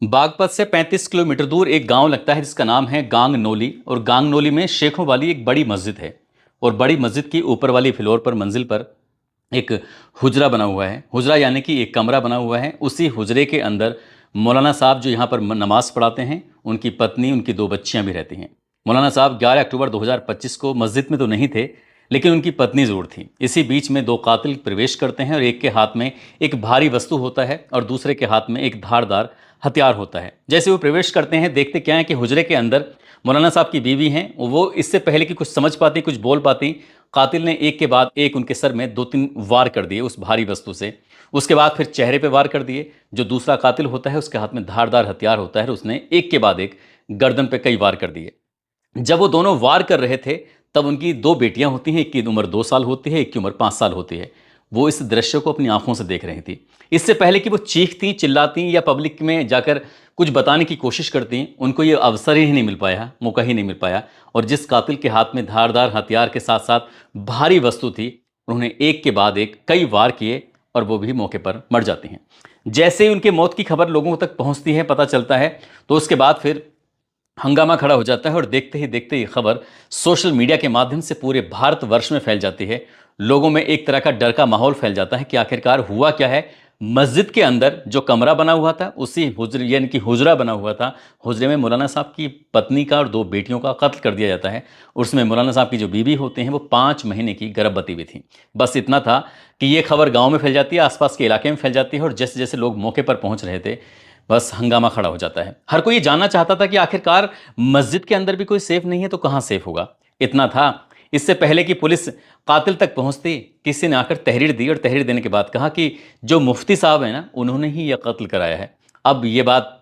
बागपत से 35 किलोमीटर दूर एक गांव लगता है जिसका नाम है गांग नोली। और गांग नोली में शेखों वाली एक बड़ी मस्जिद है। और बड़ी मस्जिद की ऊपर वाली फ्लोर पर मंजिल पर एक हुजरा बना हुआ है। हुजरा यानी कि एक कमरा बना हुआ है। उसी हुजरे के अंदर मौलाना साहब जो यहाँ पर नमाज पढ़ाते हैं, उनकी पत्नी, उनकी दो बच्चियाँ भी रहती हैं। मौलाना साहब 11 अक्टूबर 2025 को मस्जिद में तो नहीं थे, लेकिन उनकी पत्नी ज़रूर थी। इसी बीच में दो कातिल प्रवेश करते हैं और एक के हाथ में एक भारी वस्तु होता है और दूसरे के हाथ में एक धारदार हथियार होता है। जैसे वो प्रवेश करते हैं, देखते क्या है कि हुजरे के अंदर मौलाना साहब की बीवी हैं। वो इससे पहले कि कुछ समझ पाती, कुछ बोल पाती, कातिल ने एक के बाद एक उनके सर में 2-3 वार कर दिए उस भारी वस्तु से। उसके बाद फिर चेहरे पे वार कर दिए। जो दूसरा कातिल होता है उसके हाथ में धारदार हथियार होता है और उसने एक के बाद एक गर्दन पे कई वार कर दिए। जब वो दोनों वार कर रहे थे तब उनकी दो बेटियां होती हैं, एक की उम्र 2 साल होती है, एक की उम्र 5 साल होती है। वो इस दृश्य को अपनी आंखों से देख रही थी। इससे पहले कि वो चीखती, चिल्लाती या पब्लिक में जाकर कुछ बताने की कोशिश करती, उनको ये अवसर ही नहीं मिल पाया, मौका ही नहीं मिल पाया। और जिस कातिल के हाथ में धारदार हथियार के साथ साथ भारी वस्तु थी, उन्होंने एक के बाद एक कई वार किए और वो भी मौके पर मर जाती हैं। जैसे ही उनके मौत की खबर लोगों तक पहुंचती है, पता चलता है, तो उसके बाद फिर हंगामा खड़ा हो जाता है और देखते ही देखते ये खबर सोशल मीडिया के माध्यम से पूरे भारतवर्ष में फैल जाती है। लोगों में एक तरह का डर का माहौल फैल जाता है कि आखिरकार हुआ क्या है। मस्जिद के अंदर जो कमरा बना हुआ था, उसी हुजरे यानी कि हुजरा बना हुआ था, हुजरे में मौलाना साहब की पत्नी का और दो बेटियों का कत्ल कर दिया जाता है। उसमें मौलाना साहब की जो बीवी होते हैं वो 5 महीने की गर्भवती भी थी। बस इतना था कि ये खबर गाँव में फैल जाती है, आसपास के इलाके में फैल जाती है और जैसे जैसे लोग मौके पर पहुंच रहे थे, बस हंगामा खड़ा हो जाता है। हर कोई ये जानना चाहता था कि आखिरकार मस्जिद के अंदर भी कोई सेफ नहीं है तो कहाँ सेफ होगा। इतना था, इससे पहले कि पुलिस कातिल तक पहुंचती, किसी ने आकर तहरीर दी और तहरीर देने के बाद कहा कि जो मुफ्ती साहब हैं ना, उन्होंने ही यह कत्ल कराया है। अब ये बात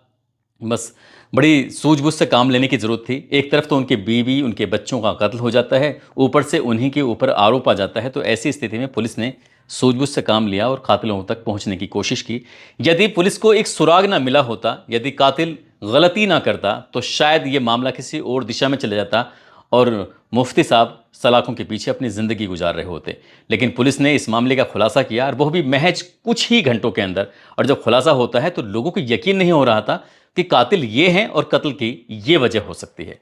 बस बड़ी सूझबूझ से काम लेने की ज़रूरत थी। एक तरफ तो उनकी बीवी, उनके बच्चों का कत्ल हो जाता है, ऊपर से उन्हीं के ऊपर आरोप आ जाता है। तो ऐसी स्थिति में पुलिस ने सूझबूझ से काम लिया और कातिलों तक पहुंचने की कोशिश की। यदि पुलिस को एक सुराग ना मिला होता, यदि कातिल गलती ना करता, तो शायद ये मामला किसी और दिशा में चले जाता और मुफ्ती साहब सलाखों के पीछे अपनी ज़िंदगी गुजार रहे होते। लेकिन पुलिस ने इस मामले का खुलासा किया और वो भी महज कुछ ही घंटों के अंदर। और जब खुलासा होता है तो लोगों को यकीन नहीं हो रहा था कि कातिल ये हैं और कत्ल की ये वजह हो सकती है।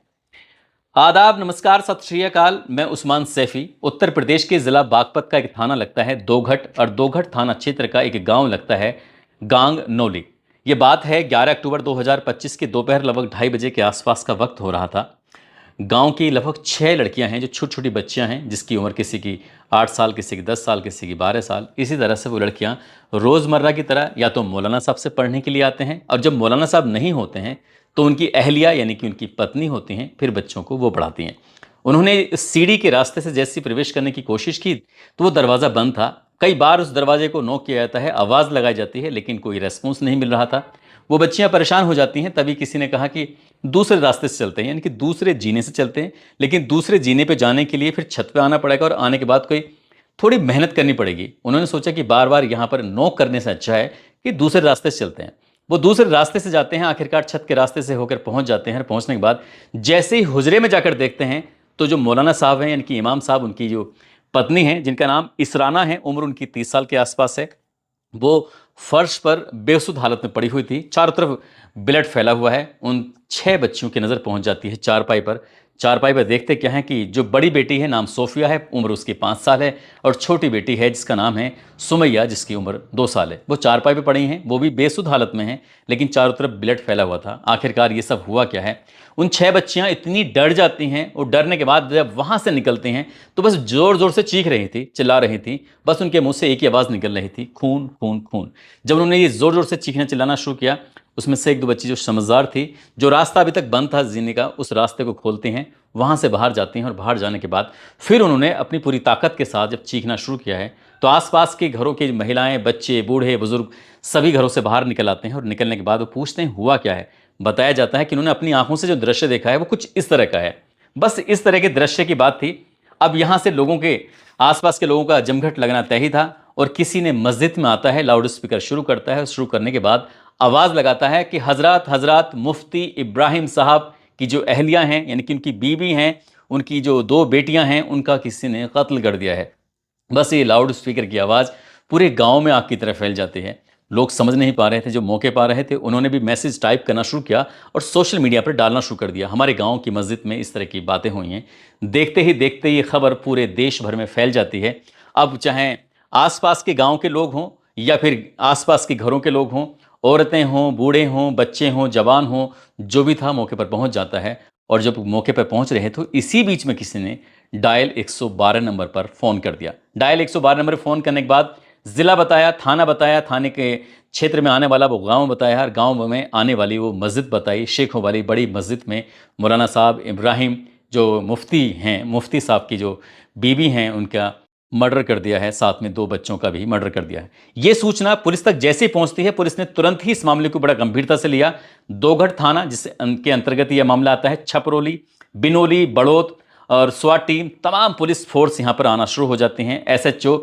आदाब, नमस्कार, सत श्री अकाल। मैं उस्मान सैफी। उत्तर प्रदेश के ज़िला बागपत का एक थाना लगता है दोघट, और दोघट थाना क्षेत्र का एक गांव लगता है गांग नोली। ये बात है 11 अक्टूबर 2025 के दोपहर लगभग 2:30 बजे के आसपास का वक्त हो रहा था। गांव की लगभग 6 लड़कियां हैं जो छोटी छोटी बच्चियां हैं, जिसकी उम्र किसी की 8 साल, किसी की 10 साल, किसी की 12 साल। इसी तरह से वो लड़कियां रोज़मर्रा की तरह या तो मौलाना साहब से पढ़ने के लिए आते हैं, और जब मौलाना साहब नहीं होते हैं तो उनकी अहलिया यानी कि उनकी पत्नी होती हैं, फिर बच्चों को वो पढ़ाती हैं। उन्होंने इस सीढ़ी के रास्ते से जैसे ही प्रवेश करने की कोशिश की तो वो दरवाज़ा बंद था। कई बार उस दरवाजे को नॉक किया जाता है, आवाज़ लगाई जाती है, लेकिन कोई रेस्पॉन्स नहीं मिल रहा था। वो बच्चियां परेशान हो जाती हैं। तभी किसी ने कहा कि दूसरे रास्ते से चलते हैं, यानी कि दूसरे जीने से चलते हैं। लेकिन दूसरे जीने पे जाने के लिए फिर छत पे आना पड़ेगा और आने के बाद कोई थोड़ी मेहनत करनी पड़ेगी। उन्होंने सोचा कि बार बार यहाँ पर नॉक करने से अच्छा है कि दूसरे रास्ते से चलते हैं। वो दूसरे रास्ते से जाते हैं, आखिरकार छत के रास्ते से होकर पहुंच जाते हैं। पहुंचने के बाद जैसे ही हुजरे में जाकर देखते हैं तो जो मौलाना साहब हैं, यानी कि इमाम साहब, उनकी जो पत्नी है जिनका नाम इसराना है, उम्र उनकी 30 साल के आसपास है, वो फर्श पर बेसुध हालत में पड़ी हुई थी। चारों तरफ ब्लड फैला हुआ है। उन 6 बच्चियों की नज़र पहुंच जाती है चारपाई पर। चारपाई पर देखते क्या है कि जो बड़ी बेटी है, नाम सोफिया है, उम्र उसकी 5 साल है, और छोटी बेटी है जिसका नाम है सुमैया, जिसकी उम्र 2 साल है। वो चारपाई पर पड़ी हैं, वो भी बेसुध हालत में हैं, लेकिन चारों तरफ ब्लड फैला हुआ था। आखिरकार ये सब हुआ क्या है? उन 6 बच्चियां इतनी डर जाती हैं और डरने के बाद जब वहाँ से निकलती हैं तो बस ज़ोर ज़ोर से चीख रही थी, चिल्ला रही थी। बस उनके मुंह से एक ही आवाज़ निकल रही थी, खून खून खून। जब उन्होंने ये ज़ोर ज़ोर से चीखना चिल्लाना शुरू किया, उसमें से एक दो बच्ची जो समझदार थी, जो रास्ता अभी तक बंद था जीने का, उस रास्ते को खोलती हैं, वहाँ से बाहर जाती हैं। और बाहर जाने के बाद फिर उन्होंने अपनी पूरी ताकत के साथ जब चीखना शुरू किया है तो आसपास के घरों की महिलाएं, बच्चे, बूढ़े, बुजुर्ग सभी घरों से बाहर निकल आते हैं। और निकलने के बाद वो पूछते हैं हुआ क्या है। बताया जाता है कि उन्होंने अपनी आंखों से जो दृश्य देखा है वो कुछ इस तरह का है। बस इस तरह के दृश्य की बात थी। अब यहाँ से लोगों के, आसपास के लोगों का जमघट लगना तय ही था। और किसी ने मस्जिद में आता है, लाउड स्पीकर शुरू करता है। शुरू करने के बाद आवाज़ लगाता है कि हजरत हजरत मुफ्ती इब्राहिम साहब की जो अहलिया हैं, यानी कि उनकी बीवी हैं, उनकी जो 2 बेटियां हैं, उनका किसी ने कत्ल कर दिया है। बस ये लाउड स्पीकर की आवाज़ पूरे गांव में आग की तरह फैल जाती है। लोग समझ नहीं पा रहे थे, जो मौके पा रहे थे उन्होंने भी मैसेज टाइप करना शुरू किया और सोशल मीडिया पर डालना शुरू कर दिया, हमारे गांव की मस्जिद में इस तरह की बातें हुई हैं। देखते ही देखते ये खबर पूरे देश भर में फैल जाती है। अब चाहे आसपास के गांव के लोग हों या फिर आसपास के घरों के लोग हों, औरतें हों, बूढ़े हों, बच्चे हों, जवान हों, जो भी था मौके पर पहुंच जाता है। और जब मौके पर पहुंच रहे तो इसी बीच में किसी ने डायल 112 नंबर पर फ़ोन कर दिया। डायल 112 नंबर फ़ोन करने के बाद ज़िला बताया, थाना बताया, थाने के क्षेत्र में आने वाला वो गांव बताया और गांव में आने वाली वो मस्जिद बताई, शेखों वाली बड़ी मस्जिद में मौलाना साहब इब्राहिम जो मुफ्ती हैं, मुफ्ती साहब की जो बीवी हैं उनका मर्डर कर दिया है, साथ में 2 बच्चों का भी मर्डर कर दिया है। ये सूचना पुलिस तक जैसे ही पहुंचती है, पुलिस ने तुरंत ही इस मामले को बड़ा गंभीरता से लिया। दोघट थाना जिसके के अंतर्गत यह मामला आता है, छपरोली, बिनोली, बड़ौत और स्वाट टीम, तमाम पुलिस फोर्स यहाँ पर आना शुरू हो जाते हैं। SHO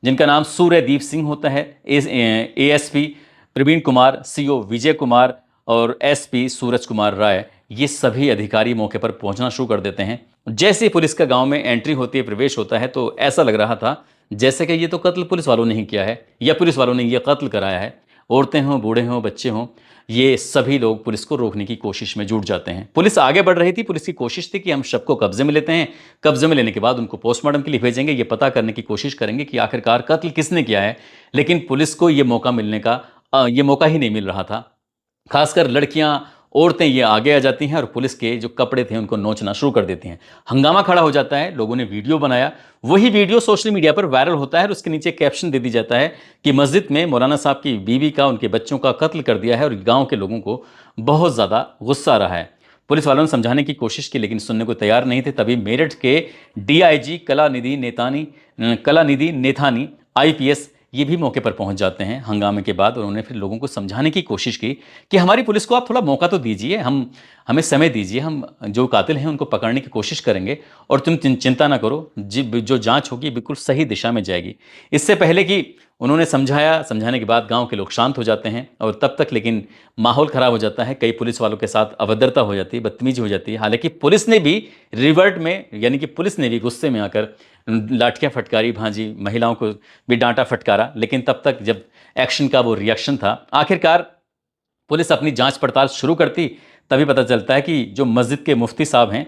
जिनका नाम सूर्यदीप सिंह होता है, ASP प्रवीण कुमार, CO विजय कुमार और SP सूरज कुमार राय, ये सभी अधिकारी मौके पर पहुंचना शुरू कर देते हैं। जैसे ही पुलिस का गांव में एंट्री होती है, प्रवेश होता है, तो ऐसा लग रहा था जैसे कि ये तो कत्ल पुलिस वालों ने ही किया है या पुलिस वालों ने ये कत्ल कराया है। औरतें हों, बूढ़े हों, बच्चे हों, ये सभी लोग पुलिस को रोकने की कोशिश में जुट जाते हैं। पुलिस आगे बढ़ रही थी, पुलिस की कोशिश थी कि हम शव को कब्जे में लेते हैं, कब्जे में लेने के बाद उनको पोस्टमार्टम के लिए भेजेंगे, ये पता करने की कोशिश करेंगे कि आखिरकार कत्ल किसने किया है। लेकिन पुलिस को ये मौका मिलने का ये मौका ही नहीं मिल रहा था। खासकर लड़कियां, औरतें ये आगे आ जाती हैं और पुलिस के जो कपड़े थे उनको नोचना शुरू कर देती हैं। हंगामा खड़ा हो जाता है, लोगों ने वीडियो बनाया, वही वीडियो सोशल मीडिया पर वायरल होता है और उसके नीचे कैप्शन दे दी जाता है कि मस्जिद में मौलाना साहब की बीवी का, उनके बच्चों का कत्ल कर दिया है और गांव के लोगों को बहुत ज़्यादा गुस्सा आ रहा है। पुलिस वालों ने समझाने की कोशिश की लेकिन सुनने को तैयार नहीं थे। तभी मेरठ के DIG कलानिधि नेथानी IPS ये भी मौके पर पहुंच जाते हैं हंगामे के बाद और उन्होंने फिर लोगों को समझाने की कोशिश की कि हमारी पुलिस को आप थोड़ा मौका तो दीजिए, हमें समय दीजिए, हम जो कातिल हैं उनको पकड़ने की कोशिश करेंगे और तुम चिंता ना करो, जो जांच होगी बिल्कुल सही दिशा में जाएगी। इससे पहले कि उन्होंने समझाने के बाद गांव के लोग शांत हो जाते हैं और तब तक लेकिन माहौल ख़राब हो जाता है। कई पुलिस वालों के साथ अभद्रता हो जाती है, बदतमीजी हो जाती है। हालांकि पुलिस ने भी रिवर्ट में, यानी कि पुलिस ने भी गुस्से में आकर लाठियाँ फटकारी, भांजी, महिलाओं को भी डांटा फटकारा। लेकिन तब तक जब एक्शन का वो रिएक्शन था, आखिरकार पुलिस अपनी जांच पड़ताल शुरू करती, तभी पता चलता है कि जो मस्जिद के मुफ्ती साहब हैं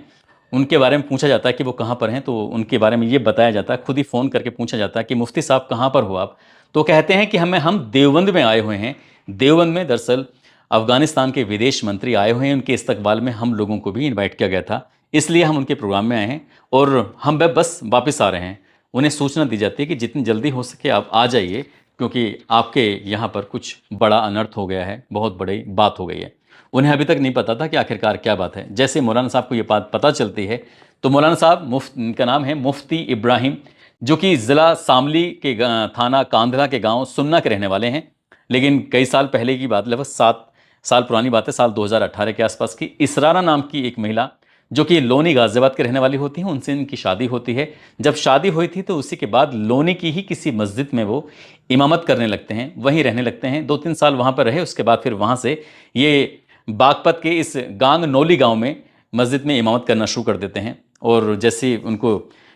उनके बारे में पूछा जाता है कि वो कहाँ पर हैं, तो उनके बारे में ये बताया जाता है, खुद ही फ़ोन करके पूछा जाता है कि मुफ्ती साहब कहाँ पर हो आप। तो कहते हैं कि हम देवबंद में आए हुए हैं। देवबंद में दरअसल अफ़गानिस्तान के विदेश मंत्री आए हुए हैं, उनके इस्तकबाल में हम लोगों को भी इन्वाइट किया गया था, इसलिए हम उनके प्रोग्राम में आए हैं और हम बस वापस आ रहे हैं। उन्हें सूचना दी जाती है कि जितनी जल्दी हो सके आप आ जाइए, क्योंकि आपके यहाँ पर कुछ बड़ा अनर्थ हो गया है, बहुत बड़ी बात हो गई है। उन्हें अभी तक नहीं पता था कि आखिरकार क्या बात है। जैसे मौलाना साहब को ये बात पता चलती है तो मौलाना साहब, इनका नाम है मुफ्ती इब्राहिम, जो कि ज़िला शामली के थाना कांधला के गांव सुन्ना के रहने वाले हैं। लेकिन कई साल पहले की बात, लगभग 7 साल पुरानी बात है, साल 2018 के आसपास की, इसरारा नाम की एक महिला जो कि लोनी गाज़ियाबाद के रहने वाली होती हैं, उनसे इनकी शादी होती है। जब शादी हुई थी तो उसी के बाद लोनी की ही किसी मस्जिद में वो इमामत करने लगते हैं, वहीं रहने लगते हैं। 2-3 साल वहाँ पर रहे, उसके बाद फिर वहाँ से ये बागपत के इस गांग नोली गांव में मस्जिद में इमामत करना शुरू कर देते हैं। और जैसे ही उनको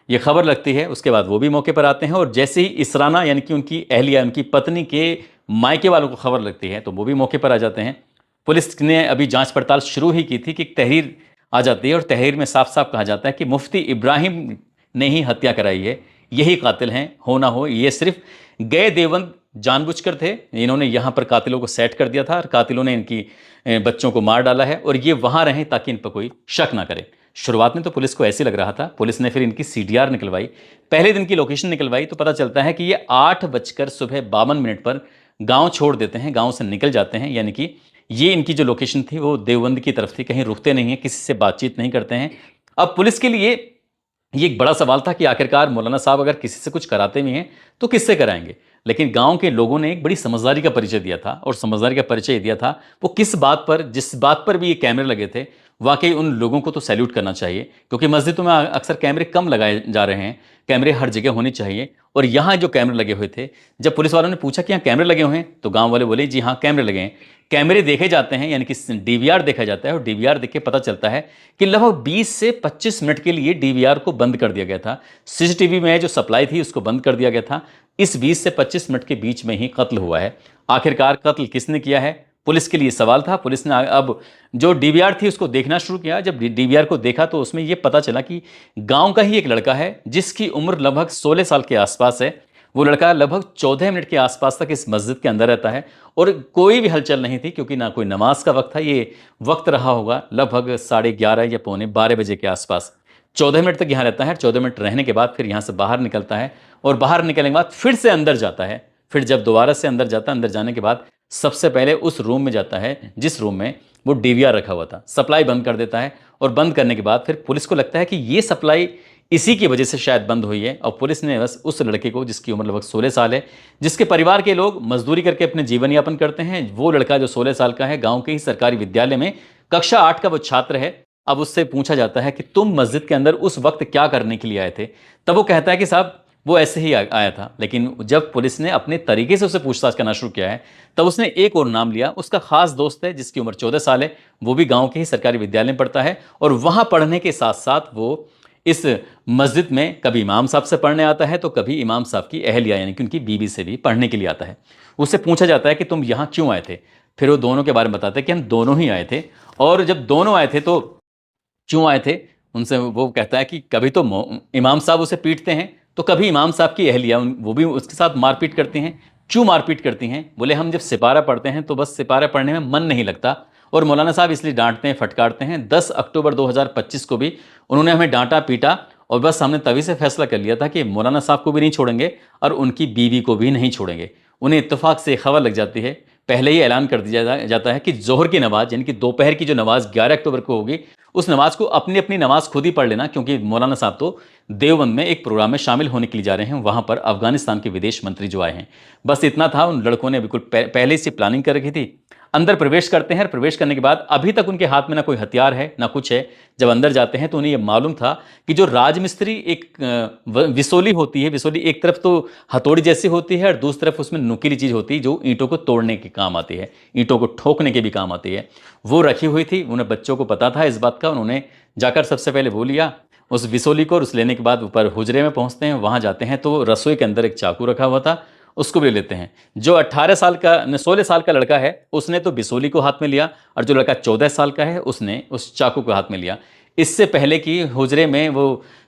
ये खबर लगती है, उसके बाद वो भी मौके पर आते हैं और जैसे ही इसराना, यानी कि उनकी अहलिया, उनकी पत्नी के मायके वालों को खबर लगती है तो वो भी मौके पर आ जाते हैं। पुलिस ने अभी जांच पड़ताल शुरू ही की थी कि तहरीर आ जाती है और तहरीर में साफ साफ कहा जाता है कि मुफ्ती इब्राहिम ने ही हत्या कराई है, यही कातिल हैं, हो ना हो। ये सिर्फ गए देवबंद जानबूझकर थे, इन्होंने यहाँ पर कातिलों को सेट कर दिया था और कातिलों ने इनकी बच्चों को मार डाला है और ये वहाँ रहें ताकि इन पर कोई शक ना करे। शुरुआत में तो पुलिस को ऐसे लग रहा था। पुलिस ने फिर इनकी CDR निकलवाई, पहले दिन की लोकेशन निकलवाई, तो पता चलता है कि ये 8:52 पर गाँव छोड़ देते हैं, गाँव से निकल जाते हैं। यानी कि ये इनकी जो लोकेशन थी वो देवबंद की तरफ थी, कहीं रुकते नहीं हैं, किसी से बातचीत नहीं करते हैं। अब पुलिस के लिए ये एक बड़ा सवाल था कि आखिरकार मौलाना साहब अगर किसी से कुछ कराते भी हैं तो किससे कराएंगे। लेकिन गांव के लोगों ने एक बड़ी समझदारी का परिचय दिया था और समझदारी का परिचय दिया था वो किस बात पर, जिस बात पर भी ये कैमरे लगे थे, वाकई उन लोगों को तो सैल्यूट करना चाहिए, क्योंकि मस्जिदों में अक्सर कैमरे कम लगाए जा रहे हैं, कैमरे हर जगह होने चाहिए। और यहाँ जो कैमरे लगे हुए थे, जब पुलिस वालों ने पूछा कि यहाँ कैमरे लगे हुए हैं तो गांव वाले बोले जी हाँ कैमरे लगे हैं। कैमरे देखे जाते हैं, यानी कि DVR देखा जाता है और DVR देख के पता चलता है कि लगभग 20 से 25 मिनट के लिए DVR को बंद कर दिया गया था। CCTV में जो सप्लाई थी उसको बंद कर दिया गया था। इस 20 से 25 मिनट के बीच में ही कत्ल हुआ है। आखिरकार कत्ल किसने किया है, पुलिस के लिए सवाल था। पुलिस ने अब जो डीवीआर थी उसको देखना शुरू किया। जब डीवीआर को देखा तो उसमें यह पता चला कि गांव का ही एक लड़का है जिसकी उम्र लगभग 16 साल के आसपास है। वो लड़का लगभग 14 मिनट के आसपास तक इस मस्जिद के अंदर रहता है और कोई भी हलचल नहीं थी, क्योंकि ना कोई नमाज का वक्त था। ये वक्त रहा होगा लगभग 11:30 या पौने 12 बजे के आसपास। 14 मिनट तक यहाँ रहता है। 14 मिनट रहने के बाद फिर यहाँ से बाहर निकलता है और बाहर निकलने के बाद फिर से अंदर जाता है। फिर जब दोबारा से अंदर जाता है, अंदर जाने के बाद सबसे पहले उस रूम में जाता है जिस रूम में वो डीवीआर रखा हुआ था। सप्लाई बंद कर देता है और बंद करने के बाद फिर पुलिस को लगता है कि ये सप्लाई इसी की वजह से शायद बंद हुई है। और पुलिस ने बस उस लड़के को, जिसकी उम्र लगभग 16 साल है, जिसके परिवार के लोग मजदूरी करके अपने जीवन यापन करते हैं, वो लड़का जो 16 साल का है, गांव के ही सरकारी विद्यालय में कक्षा 8 का वो छात्र है। अब उससे पूछा जाता है कि तुम मस्जिद के अंदर उस वक्त क्या करने के लिए आए थे? तब वो कहता है कि साहब वो ऐसे ही आया था। लेकिन जब पुलिस ने अपने तरीके से उसे पूछताछ करना शुरू किया है तब उसने एक और नाम लिया। उसका खास दोस्त है जिसकी उम्र 14 साल है, वो भी गांव के ही सरकारी विद्यालय में पढ़ता है और वहां पढ़ने के साथ साथ वो इस मस्जिद में कभी इमाम साहब से पढ़ने आता है तो कभी इमाम साहब की अहलिया यानी कि उनकी बीवी से भी पढ़ने के लिए आता है। उससे पूछा जाता है कि तुम यहाँ क्यों आए थे? फिर वो दोनों के बारे में बताते हैं कि हम दोनों ही आए थे। और जब दोनों आए थे तो क्यों आए थे, उनसे वो कहता है कि कभी तो इमाम साहब उसे पीटते हैं तो कभी इमाम साहब की अहलिया वो भी उसके साथ मारपीट करती हैं। क्यों मारपीट करती हैं? बोले हम जब सिपारा पढ़ते हैं तो बस सिपारा पढ़ने में मन नहीं लगता और मौलाना साहब इसलिए डांटते हैं, फटकारते हैं। 10 अक्टूबर 2025 को भी उन्होंने हमें डांटा पीटा और बस हमने तभी से फैसला कर लिया था कि मौलाना साहब को भी नहीं छोड़ेंगे और उनकी बीवी को भी नहीं छोड़ेंगे। उन्हें इत्तेफाक से खबर लग जाती है, पहले ही ऐलान कर दिया जाता है कि जोहर की नमाज यानी कि दोपहर की जो नमाज 11 अक्टूबर को होगी, उस नमाज को अपनी अपनी नमाज खुद ही पढ़ लेना, क्योंकि मौलाना साहब तो देवबंद में एक प्रोग्राम में शामिल होने के लिए जा रहे हैं। वहां पर अफगानिस्तान के विदेश मंत्री जो आए हैं। बस इतना था, उन लड़कों ने बिल्कुल पहले से प्लानिंग कर रखी थी। अंदर प्रवेश करते हैं और प्रवेश करने के बाद अभी तक उनके हाथ में ना कोई हथियार है ना कुछ है। जब अंदर जाते हैं तो उन्हें यह मालूम था कि जो राजमिस्त्री एक विसोली होती है, विसोली एक तरफ तो हथौड़ी जैसी होती है और दूसरी तरफ उसमें नुकीली चीज़ होती है जो ईंटों को तोड़ने के काम आती है, ईंटों को ठोकने के भी काम आती है, वो रखी हुई थी। उन्हें बच्चों को पता था इस बात का। उन्होंने जाकर सबसे पहले वो लिया उस विसोली को, और उस लेने के बाद ऊपर हुजरे में पहुंचते हैं। वहां जाते हैं तो रसोई के अंदर एक चाकू रखा हुआ था, उसको भी लेते हैं। जो 18 साल का 16 साल का लड़का है उसने तो बिसोली को हाथ में लिया और जो लड़का 14 साल का है उसने उस चाकू को हाथ में लिया। इससे पहले कि हुजरे में वो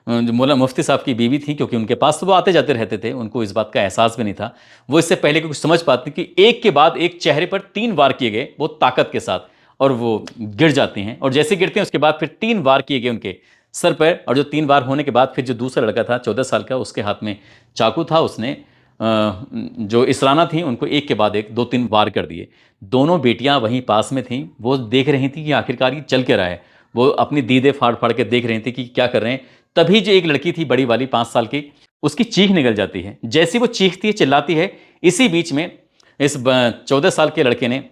जो मौला मुफ्ती साहब की बीवी थी, क्योंकि उनके पास तो वो आते जाते रहते थे, उनको इस बात का एहसास भी नहीं था। वो इससे पहले कि कुछ समझ पाती कि एक के बाद एक चेहरे पर 3 वार किए गए बहुत ताकत के साथ, और वो गिर जाती हैं। और जैसे गिरते हैं उसके बाद फिर 3 वार किए गए उनके सर पर, और जो 3 वार होने के बाद फिर जो दूसरा लड़का था 14 साल का, उसके हाथ में चाकू था। उसने जो इसराना थी उनको एक के बाद एक 2-3 वार कर दिए। दोनों बेटियां वहीं पास में थीं, वो देख रही थी कि आखिरकार ये चल क्या रहा है। वो अपनी दीदे फाड़ फाड़ के देख रही थी कि क्या कर रहे हैं। तभी जो एक लड़की थी बड़ी वाली 5 साल की, उसकी चीख निकल जाती है। जैसी वो चीखती है, चिल्लाती है, इसी बीच में इस 14 साल के लड़के ने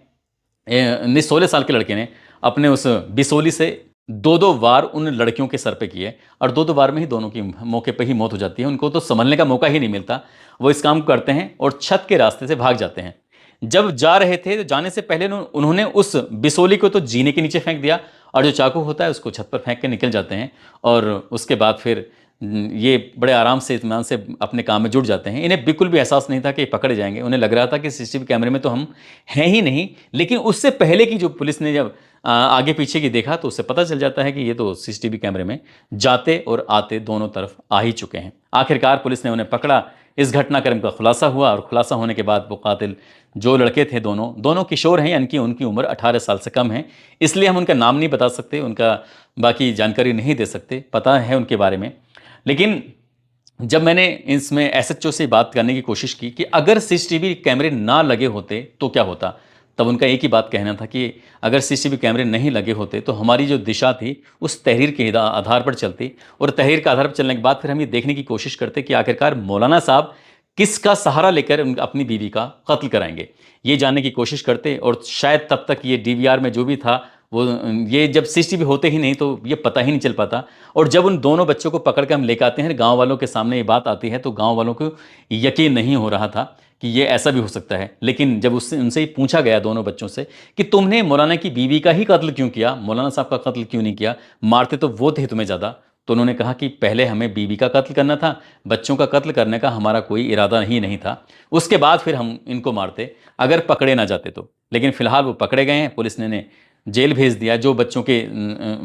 16 साल के लड़के ने अपने उस बिसोली से 2-2 वार उन लड़कियों के सर पे किए, और 2-2 वार में ही दोनों की मौके पे ही मौत हो जाती है। उनको तो संभलने का मौका ही नहीं मिलता। वो इस काम को करते हैं और छत के रास्ते से भाग जाते हैं। जब जा रहे थे तो जाने से पहले उन्होंने उस बिसोली को तो जीने के नीचे फेंक दिया, और जो चाकू होता है उसको छत पर फेंक के निकल जाते हैं। और उसके बाद फिर ये बड़े आराम से इत्मीनान से अपने काम में जुट जाते हैं। इन्हें बिल्कुल भी एहसास नहीं था कि पकड़े जाएंगे। उन्हें लग रहा था कि सीसीटीवी कैमरे में तो हम हैं ही नहीं। लेकिन उससे पहले की जो पुलिस ने जब आगे पीछे की देखा तो उससे पता चल जाता है कि ये तो सीसीटीवी कैमरे में जाते और आते दोनों तरफ आ ही चुके हैं। आखिरकार पुलिस ने उन्हें पकड़ा। इस घटनाक्रम का खुलासा हुआ, और खुलासा होने के बाद वो कातिल जो लड़के थे, दोनों किशोर हैं, यानी कि उनकी उम्र 18 साल से कम है। इसलिए हम उनका नाम नहीं बता सकते, उनका बाकी जानकारी नहीं दे सकते। पता है उनके बारे में, लेकिन जब मैंने इसमें एसएचओ से बात करने की कोशिश की कि अगर सीसीटीवी कैमरे ना लगे होते तो क्या होता, तब उनका एक ही बात कहना था कि अगर सीसीटीवी कैमरे नहीं लगे होते तो हमारी जो दिशा थी उस तहरीर के आधार पर चलती, और तहरीर के आधार पर चलने के बाद फिर हम ये देखने की कोशिश करते कि आखिरकार मौलाना साहब किसका सहारा लेकर अपनी बीवी का कत्ल कराएंगे, ये जानने की कोशिश करते। और शायद तब तक ये डीवीआर में जो भी था वो, ये जब सीसीटीवी होते ही नहीं तो ये पता ही नहीं चल पाता। और जब उन दोनों बच्चों को पकड़ कर हम लेकर आते हैं, गांव वालों के सामने ये बात आती है, तो गांव वालों को यकीन नहीं हो रहा था कि ये ऐसा भी हो सकता है। लेकिन जब उनसे ही पूछा गया दोनों बच्चों से कि तुमने मौलाना की बीवी का ही कत्ल क्यों किया, मौलाना साहब का कत्ल क्यों नहीं किया, मारते तो वो थे तुम्हें ज़्यादा, तो उन्होंने कहा कि पहले हमें बीवी का कत्ल करना था, बच्चों का कत्ल करने का हमारा कोई इरादा ही नहीं था, उसके बाद फिर हम इनको मारते अगर पकड़े ना जाते तो। लेकिन फिलहाल वो पकड़े गए हैं, पुलिस ने जेल भेज दिया, जो बच्चों के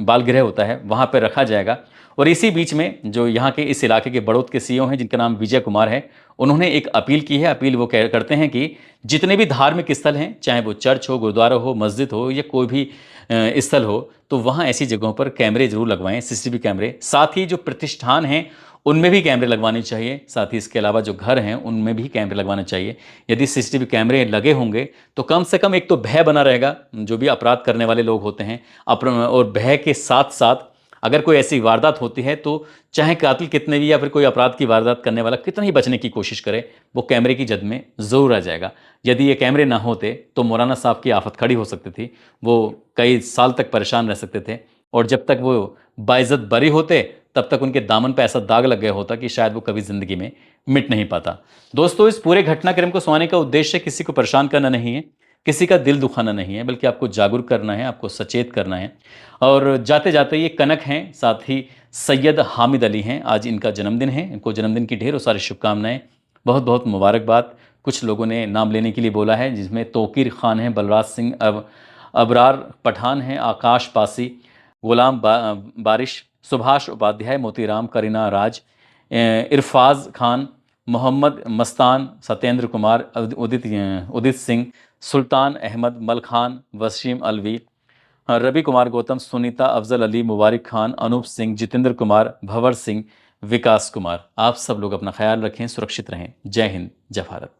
बाल गृह होता है वहाँ पर रखा जाएगा। और इसी बीच में जो यहाँ के इस इलाके के बड़ौद के सीईओ हैं जिनका नाम विजय कुमार है, उन्होंने एक अपील की है। अपील वो करते हैं कि जितने भी धार्मिक स्थल हैं, चाहे वो चर्च हो, गुरुद्वारा हो, मस्जिद हो या कोई भी स्थल हो, तो वहाँ ऐसी जगहों पर कैमरे जरूर लगवाएं, सीसीटीवी कैमरे। साथ ही जो प्रतिष्ठान हैं उनमें भी कैमरे लगवाने चाहिए। साथ ही इसके अलावा जो घर हैं उनमें भी कैमरे लगवाने चाहिए। यदि सीसीटीवी कैमरे लगे होंगे तो कम से कम एक तो भय बना रहेगा जो भी अपराध करने वाले लोग होते हैं, और भय के साथ साथ अगर कोई ऐसी वारदात होती है तो चाहे कातिल कितने भी या फिर कोई अपराध की वारदात करने वाला कितना ही बचने की कोशिश करे, वो कैमरे की जद में ज़रूर आ जाएगा। यदि ये कैमरे ना होते तो मौलाना साहब की आफत खड़ी हो सकती थी, वो कई साल तक परेशान रह सकते थे, और जब तक वो बाइज्जत बरी होते तब तक उनके दामन पर ऐसा दाग लग गया होता कि शायद वो कभी ज़िंदगी में मिट नहीं पाता। दोस्तों, इस पूरे घटनाक्रम को सुनाने का उद्देश्य किसी को परेशान करना नहीं है, किसी का दिल दुखाना नहीं है, बल्कि आपको जागरूक करना है, आपको सचेत करना है। और जाते जाते ये कनक हैं, साथ ही सैयद हामिद अली हैं, आज इनका जन्मदिन है। इनको जन्मदिन की ढेरों सारी शुभकामनाएं, बहुत बहुत मुबारकबाद। कुछ लोगों ने नाम लेने के लिए बोला है, जिसमें तोकीर खान हैं, बलराज सिंह, अबरार पठान हैं, आकाश पासी, गुलाम बारिश, सुभाष उपाध्याय, मोतीराम, करीना राज, इरफाज खान, मोहम्मद मस्तान, सत्येंद्र कुमार, उदित सिंह, सुल्तान अहमद, मलखान, वसीम अलवी, रवि कुमार गौतम, सुनीता, अफजल अली, मुबारक खान, अनूप सिंह, जितेंद्र कुमार, भंवर सिंह, विकास कुमार। आप सब लोग अपना ख्याल रखें, सुरक्षित रहें। जय हिंद, जय भारत।